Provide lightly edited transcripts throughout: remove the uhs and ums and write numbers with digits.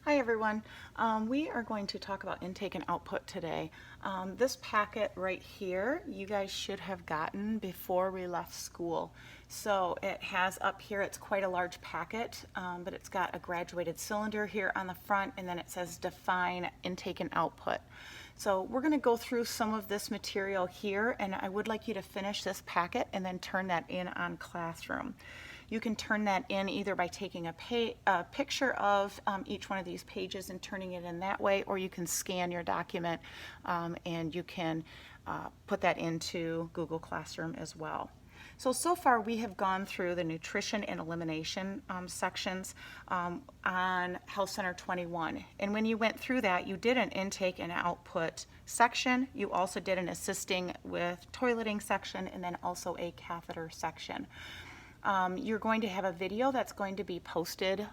Hi everyone. We are going to talk about intake and output today. This packet right here, you guys should have gotten before we left school. So it has up here, it's quite a large packet, but it's got a graduated cylinder here on the front, and then it says define intake and output. So we're going to go through some of this material here, and I would like you to finish this packet and then turn that in on Classroom. You can turn that in either by taking a picture of each one of these pages and turning it in that way, or you can scan your document and you can put that into Google Classroom as well. So far we have gone through the nutrition and elimination sections on Health Center 21. And when you went through that, you did an intake and output section. You also did an assisting with toileting section, and then also a catheter section. You're going to have a video that's going to be posted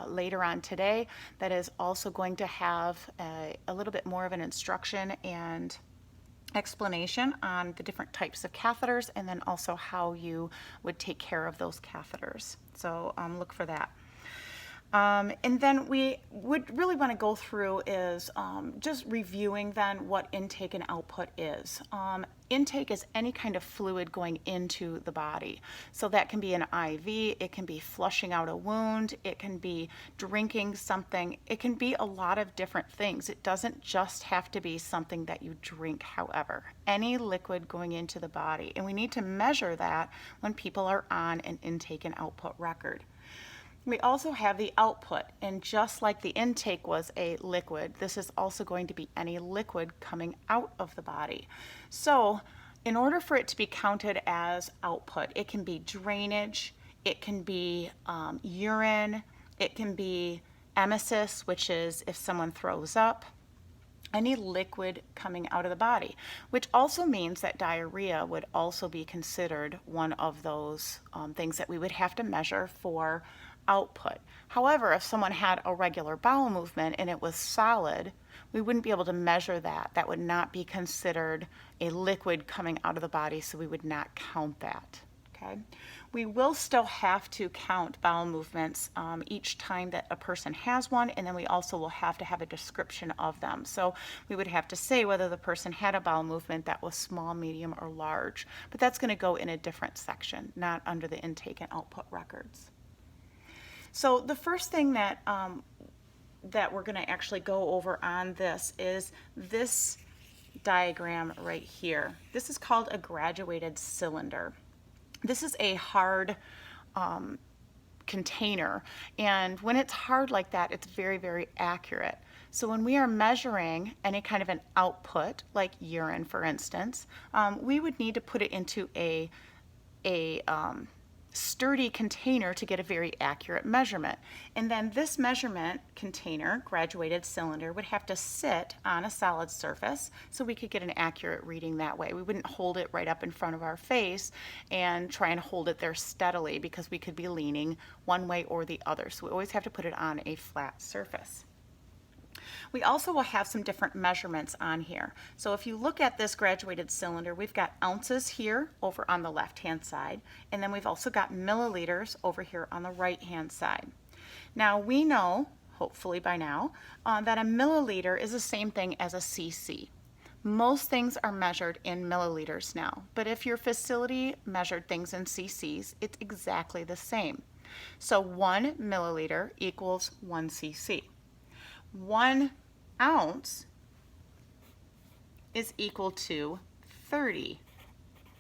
later on today that is also going to have a little bit more of an instruction and explanation on the different types of catheters, and then also how you would take care of those catheters. So look for that. And then we would really want to go through is just reviewing then what intake and output is. Intake is any kind of fluid going into the body. So that can be an IV, it can be flushing out a wound, it can be drinking something, it can be a lot of different things. It doesn't just have to be something that you drink, however. Any liquid going into the body. And we need to measure that when people are on an intake and output record. We also have the output, and just like the intake was a liquid, this is also going to be any liquid coming out of the body. So in order for it to be counted as output, it can be drainage, it can be urine, it can be emesis, which is if someone throws up, any liquid coming out of the body, which also means that diarrhea would also be considered one of those things that we would have to measure for output. However, if someone had a regular bowel movement and it was solid, we wouldn't be able to measure that. That would not be considered a liquid coming out of the body, so we would not count that. Okay? We will still have to count bowel movements each time that a person has one, and then we also will have to have a description of them. So we would have to say whether the person had a bowel movement that was small, medium, or large. But that's going to go in a different section, not under the intake and output records. So the first thing that we're going to actually go over on this is this diagram right here. This is called a graduated cylinder. This is a hard container, and when it's hard like that, it's very, very accurate. So when we are measuring any kind of an output, like urine for instance, we would need to put it into a sturdy container to get a very accurate measurement. And then this measurement container, graduated cylinder, would have to sit on a solid surface so we could get an accurate reading that way. We wouldn't hold it right up in front of our face and try and hold it there steadily, because we could be leaning one way or the other. So we always have to put it on a flat surface. We also will have some different measurements on here. So if you look at this graduated cylinder, we've got ounces here over on the left-hand side, and then we've also got milliliters over here on the right-hand side. Now we know, hopefully by now, that a milliliter is the same thing as a cc. Most things are measured in milliliters now, but if your facility measured things in cc's, it's exactly the same. So 1 milliliter equals 1 cc. 1 ounce is equal to 30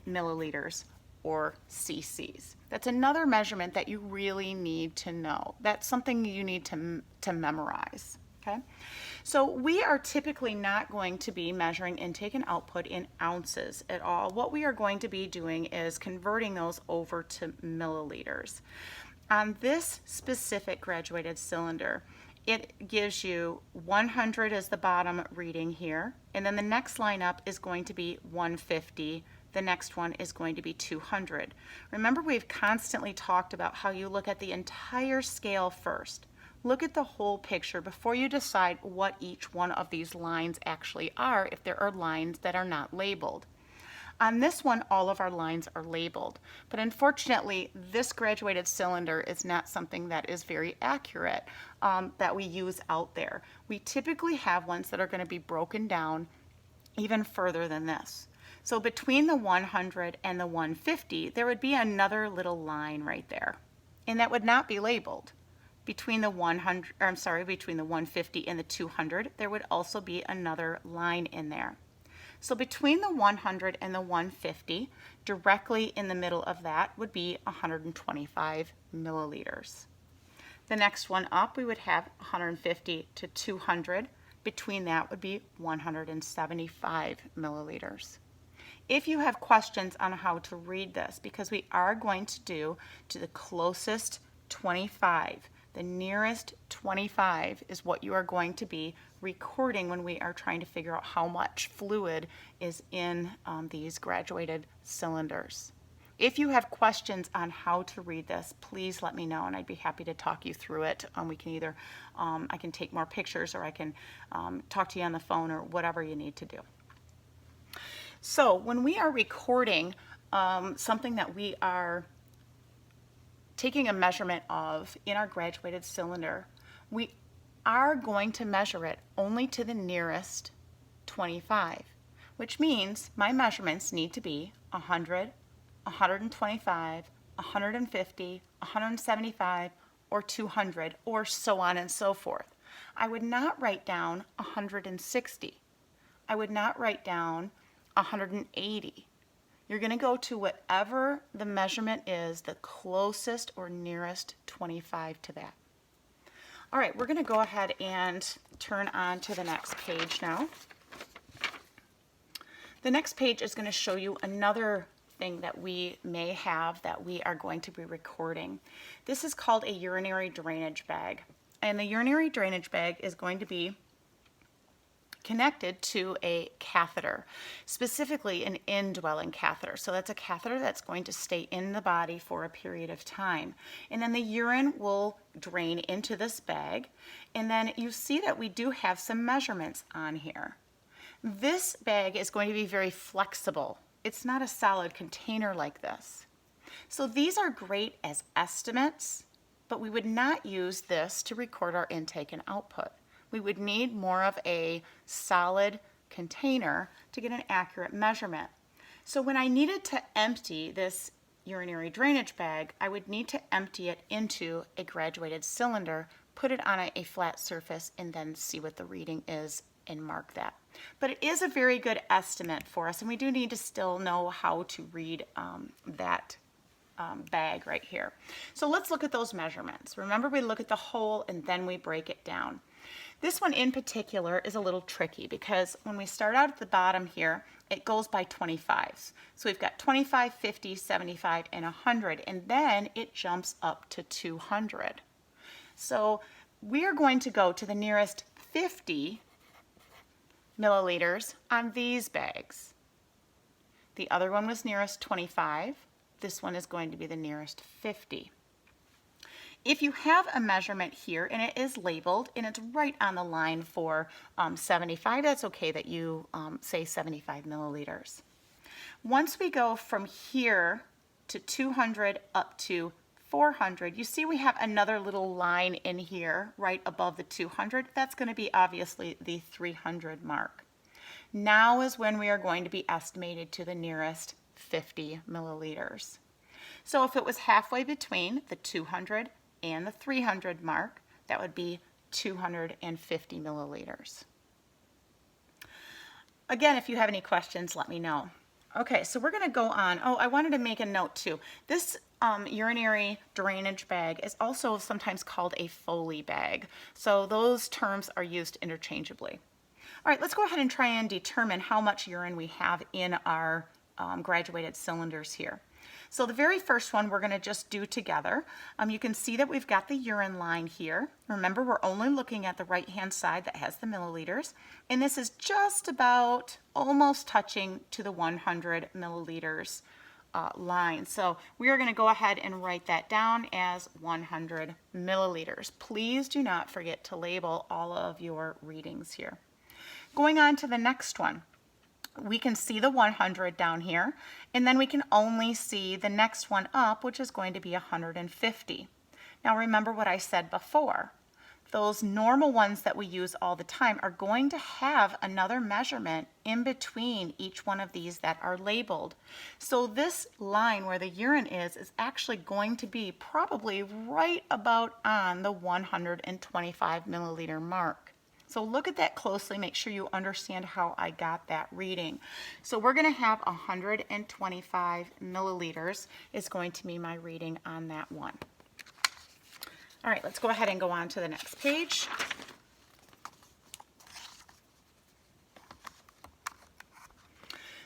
milliliters or cc's. That's another measurement that you really need to know. That's something you need to memorize. Okay? So we are typically not going to be measuring intake and output in ounces at all. What we are going to be doing is converting those over to milliliters. On this specific graduated cylinder, it gives you 100 as the bottom reading here, and then the next line up is going to be 150. The next one is going to be 200. Remember, we've constantly talked about how you look at the entire scale first. Look at the whole picture before you decide what each one of these lines actually are, if there are lines that are not labeled. On this one, all of our lines are labeled, but unfortunately, this graduated cylinder is not something that is very accurate that we use out there. We typically have ones that are going to be broken down even further than this. So between the 100 and the 150, there would be another little line right there, and that would not be labeled. Between the 150 and the 200, there would also be another line in there. So between the 100 and the 150, directly in the middle of that would be 125 milliliters. The next one up, we would have 150 to 200. Between that would be 175 milliliters. If you have questions on how to read this, because we are going to do to the closest 25, the nearest 25 is what you are going to be recording when we are trying to figure out how much fluid is in these graduated cylinders. If you have questions on how to read this, please let me know and I'd be happy to talk you through it. We can either, I can take more pictures or I can talk to you on the phone or whatever you need to do. So when we are recording something that we are taking a measurement of in our graduated cylinder, we are going to measure it only to the nearest 25, which means my measurements need to be 100, 125, 150, 175, or 200, or so on and so forth. I would not write down 160. I would not write down 180. You're going to go to whatever the measurement is, the closest or nearest 25 to that. All right, we're going to go ahead and turn on to the next page now. The next page is going to show you another thing that we may have that we are going to be recording. This is called a urinary drainage bag. And the urinary drainage bag is going to be connected to a catheter, specifically an indwelling catheter. So that's a catheter that's going to stay in the body for a period of time. And then the urine will drain into this bag. And then you see that we do have some measurements on here. This bag is going to be very flexible. It's not a solid container like this. So these are great as estimates, but we would not use this to record our intake and output. We would need more of a solid container to get an accurate measurement. So when I needed to empty this urinary drainage bag, I would need to empty it into a graduated cylinder, put it on a flat surface, and then see what the reading is and mark that. But it is a very good estimate for us, and we do need to still know how to read that bag right here. So let's look at those measurements. Remember, we look at the whole and then we break it down. This one in particular is a little tricky because when we start out at the bottom here, it goes by 25s. So we've got 25, 50, 75, and 100, and then it jumps up to 200. So we are going to go to the nearest 50 milliliters on these bags. The other one was nearest 25. This one is going to be the nearest 50. If you have a measurement here and it is labeled and it's right on the line for 75, that's okay that you say 75 milliliters. Once we go from here to 200 up to 400, you see we have another little line in here right above the 200. That's going to be obviously the 300 mark. Now is when we are going to be estimated to the nearest 50 milliliters. So if it was halfway between the 200 and the 300 mark, that would be 250 milliliters. Again, if you have any questions, let me know. Okay, so we're going to go on. Oh, I wanted to make a note too. This urinary drainage bag is also sometimes called a Foley bag. So those terms are used interchangeably. All right, let's go ahead and try and determine how much urine we have in our graduated cylinders here. So the very first one we're going to just do together. You can see that we've got the urine line here. Remember, we're only looking at the right-hand side that has the milliliters. And this is just about almost touching to the 100 milliliters line. So we are going to go ahead and write that down as 100 milliliters. Please do not forget to label all of your readings here. Going on to the next one. we can see the 100 down here, and then we can only see the next one up, which is going to be 150. Now remember what I said before. Those normal ones that we use all the time are going to have another measurement in between each one of these that are labeled. So this line where the urine is actually going to be probably right about on the 125 milliliter mark. So look at that closely, make sure you understand how I got that reading. So we're going to have 125 milliliters is going to be my reading on that one. All right, let's go ahead and go on to the next page.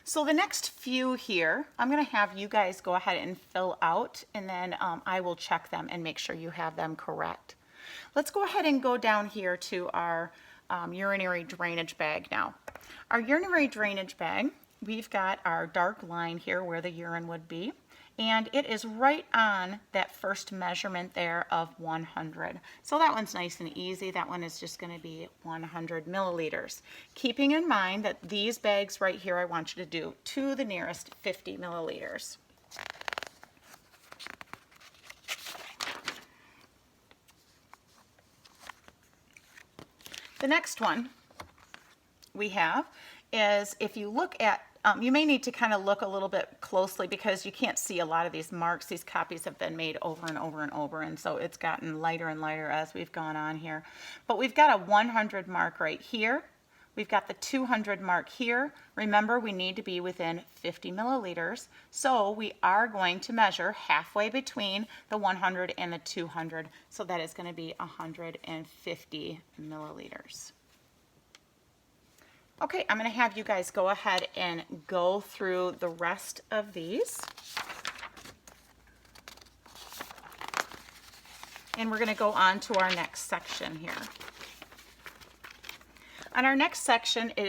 So the next few here, I'm going to have you guys go ahead and fill out, and then I will check them and make sure you have them correct. Let's go ahead and go down here to our urinary drainage bag now. Our urinary drainage bag, we've got our dark line here where the urine would be, and it is right on that first measurement there of 100. So that one's nice and easy. That one is just going to be 100 milliliters. Keeping in mind that these bags right here, I want you to do to the nearest 50 milliliters. The next one we have is, if you look at, you may need to kind of look a little bit closely because you can't see a lot of these marks. These copies have been made over and over and over, and so it's gotten lighter and lighter as we've gone on here. But we've got a 100 mark right here. We've got the 200 mark here. Remember, we need to be within 50 milliliters, so we are going to measure halfway between the 100 and the 200, so that is going to be 150 milliliters. Okay, I'm going to have you guys go ahead and go through the rest of these. And we're going to go on to our next section here. On our next section, it